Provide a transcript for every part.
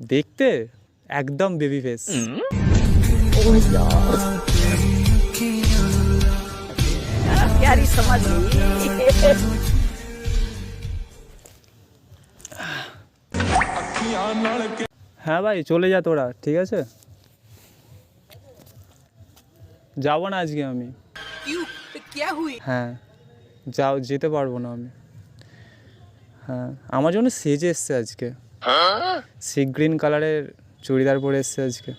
দেখতে একদম baby face. प्यारी समझ गई। হ্যাঁ ভাই চলে যা তোরা, ঠিক আছে? যাবো না আজকে আমি। क्यों? क्या हुई? হ্যাঁ যেতে পারবো না আমি। হ্যাঁ আমার জন্য সেজে এসছে আজকে, সি গ্রিন কালারের চুড়িদার পরে এসছে আজকে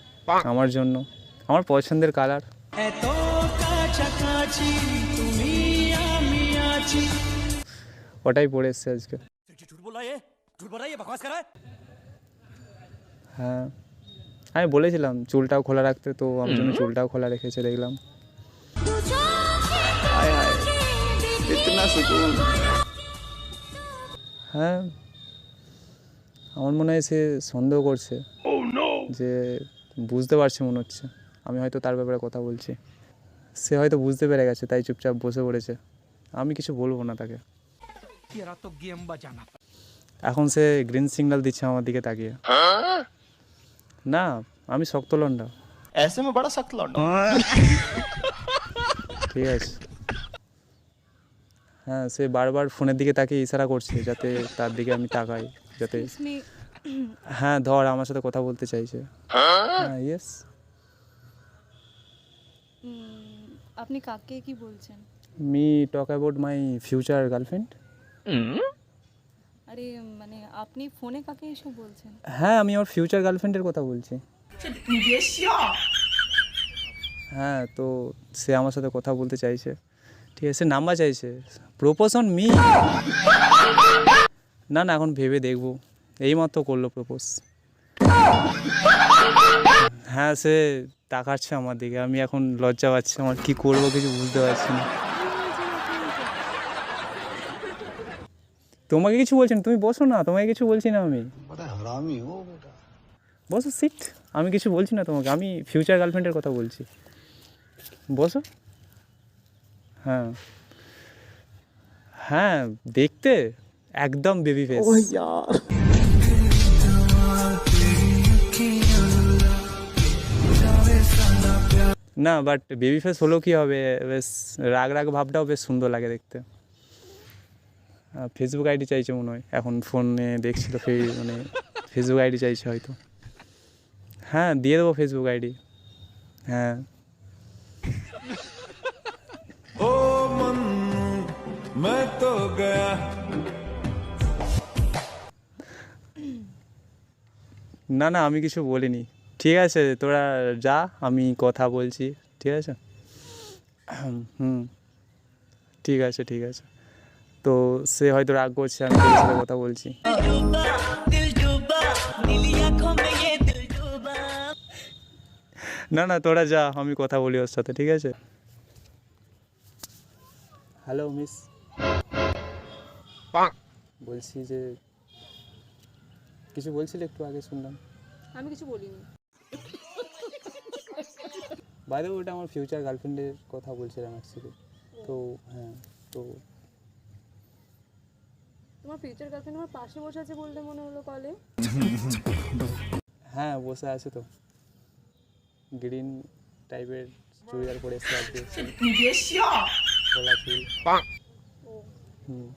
আমার জন্য, আমার পছন্দের কালার। ওটাই পরে এসছে আজকে। হ্যাঁ আমি বলেছিলাম চুলটাও খোলা রাখতে, তো আমার জন্য চুলটাও খোলা রেখেছে দেখলাম। হ্যাঁ আমার মনে হয় সে সন্দেহ করছে, যে বুঝতে পারছে মনে হচ্ছে আমি হয়তো তার ব্যাপারে কথা বলছি। সে হয়তো বুঝতে পেরে গেছে, তাই চুপচাপ বসে পড়েছে। আমি কিছু বলবো না তাকে। এখন সে গ্রিন সিগন্যাল দিচ্ছে আমার দিকে তাকিয়ে। না আমি শক্ত লন্ডা। ऐसे में बड़ा सख्त लौंडा। ঠিক আছে। হ্যাঁ সে বারবার ফোনের দিকে তাকিয়ে ইশারা করছে যাতে তার দিকে আমি তাকাই, যাতে হ্যাঁ ধর আমার সাথে কথা বলতে চাইছে। হ্যাঁ ইয়েস। আপনি কাকে কি বলছেন? Me talk about my future girlfriend. আরে মানে আপনি ফোনে কাকে এসব বলছেন? হ্যাঁ আমি আমার ফিউচার গার্লফ্রেন্ডের কথা বলছি। হ্যাঁ তো সে আমার সাথে কথা বলতে চাইছে, ঠিক আছে, নাম্বার চাইছে, প্রপোজ অন মি। না না এখন ভেবে দেখবো, এইমাত্র করলো প্রপোজ। হ্যাঁ সে তাকাচ্ছে আমার দিকে, আমি এখন লজ্জা পাচ্ছি, আমার কি করবো কিছু বুঝতে পারছি না। তোমাকে কিছু বলছেন, তুমি বসো না, তোমাকে কিছু বলছি না আমি। বসো সিট, আমি কিছু বলছি না তোমাকে, আমি ফিউচার গার্লফ্রেন্ডের কথা বলছি, বসো। হ্যাঁ হ্যাঁ দেখতে একদম বেবি ফেস। না বাট বেবি ফেস হলেও কি হবে, বেশ রাগ রাগ ভাবটাও বেশ সুন্দর লাগে দেখতে। ফেসবুক আইডি চাইছে মনে হয়, এখন ফোনে দেখছিল মানে ফেসবুক আইডি চাইছে হয়তো। হ্যাঁ দিয়ে দেবো ফেসবুক আইডি। হ্যাঁ मैं तो गया। না না আমি কিছু বলিনি, ঠিক আছে তোরা যা, আমি কথা বলছি, ঠিক আছে। হুম ঠিক আছে ঠিক আছে। তো সে হয়তো রাগ করছে, আমি তোর সাথে কথা বলছি। না না তোরা যা, আমি কথা বলি ওর সাথে, ঠিক আছে। হ্যালো মিস, বলছি যে কিছু বলছিলে একটু আগে শুনলাম। আমি কিছু বলিনি। বাইরে ওটা আমার ফিউচার গার্লফ্রেন্ডের কথা বলছিলাম অ্যাকচুয়ালি। তো হ্যাঁ তো তোমার ফিউচার গার্লফ্রেন্ড আমার পাশে বসে আছে বলতে মনে হলো কলে। হ্যাঁ বসে আছে তো, গ্রিন টাইপের চুড়িদার পরে এসে আজকে, খোলা চুল। হুম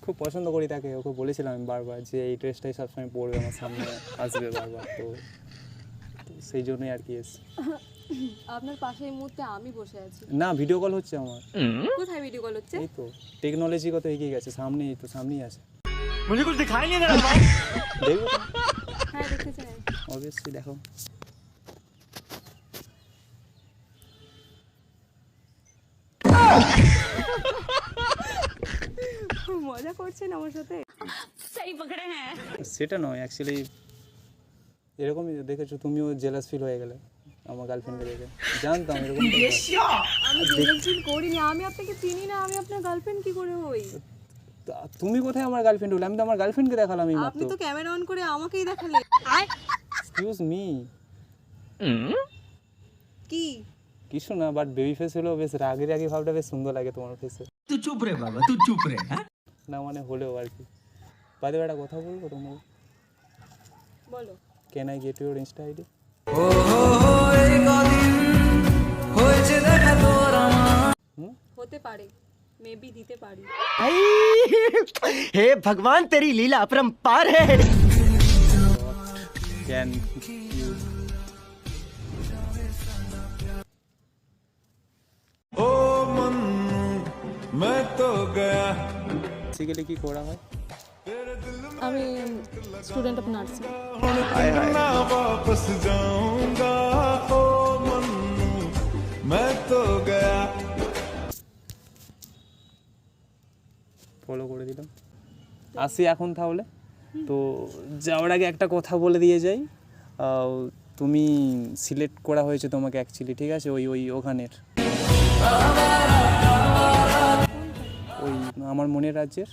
খুব পছন্দ করি তাকে, ওকে বলেছিলাম আমি বারবার যে এই ড্রেসটাই সবসময় পরবে, আমার সামনে আসবে বারবার, তো সেই জন্যই আর কি এসে। আপনার পাশে এই মুহূর্তে আমি বসে আছি। না ভিডিও কল হচ্ছে আমার। কোথায় ভিডিও কল হচ্ছে? এই তো টেকনোলজি কত এগিয়ে গেছে, সামনেই তো, সামনেই আছে। मुझे कुछ दिखाई नहीं दे रहा भाई। দেখবো তো হ্যাঁ দেখতে চাই। অবভিয়াসলি, দেখো। মজা করছেন আমার সাথে? সেটা নয় অ্যাকচুয়ালি, এরকমই দেখেছো তুমিও জেলাস ফিল হয়ে গেলে আমার গার্লফ্রেন্ডকে দেখে, জানতাম এরকম। আমি জেলাস ফিল করিনি, আমি আপনাকে চিনি না, আমি আপনার গার্লফ্রেন্ড কি করে হই? তুমি কোথায় আমার গার্লফ্রেন্ড হলে? আমি তো আমার গার্লফ্রেন্ডকে দেখালাম এই মাত্র। আপনি তো ক্যামেরা অন করে আমাকেই দেখালেন। Excuse me. কি কিছু না, বাট বেবি ফেস হলেও বেশ রাগি রাগি ভাবটা বেশ সুন্দর লাগে তোমার ফেসে। तू चुप रे बाबा, तू चुप रे। না মানে হলেও আর কি। বাদে একটা কথা বলবো তোমাকে, বলো। Can I get your Insta ID? হতে পারে, মেবি দিতে পারি। हे भगवान तेरी लीला अपरंपार है। ক্যান ইউ ओ मन मैं तो गया বেসিক্যালি কি করা হয়? আমি স্টুডেন্ট অফ নার্সিং। ना वापस जाऊंगा ओ मन मैं तो गया ফলো করে দিলাম। আসি এখন তাহলে। তো যাওয়ার আগে একটা কথা বলে দিয়ে যাই, তুমি সিলেক্ট করা হয়েছে তোমাকে অ্যাকচুয়ালি, ঠিক আছে? ওখানের ওই আমার মনের রাজ্যের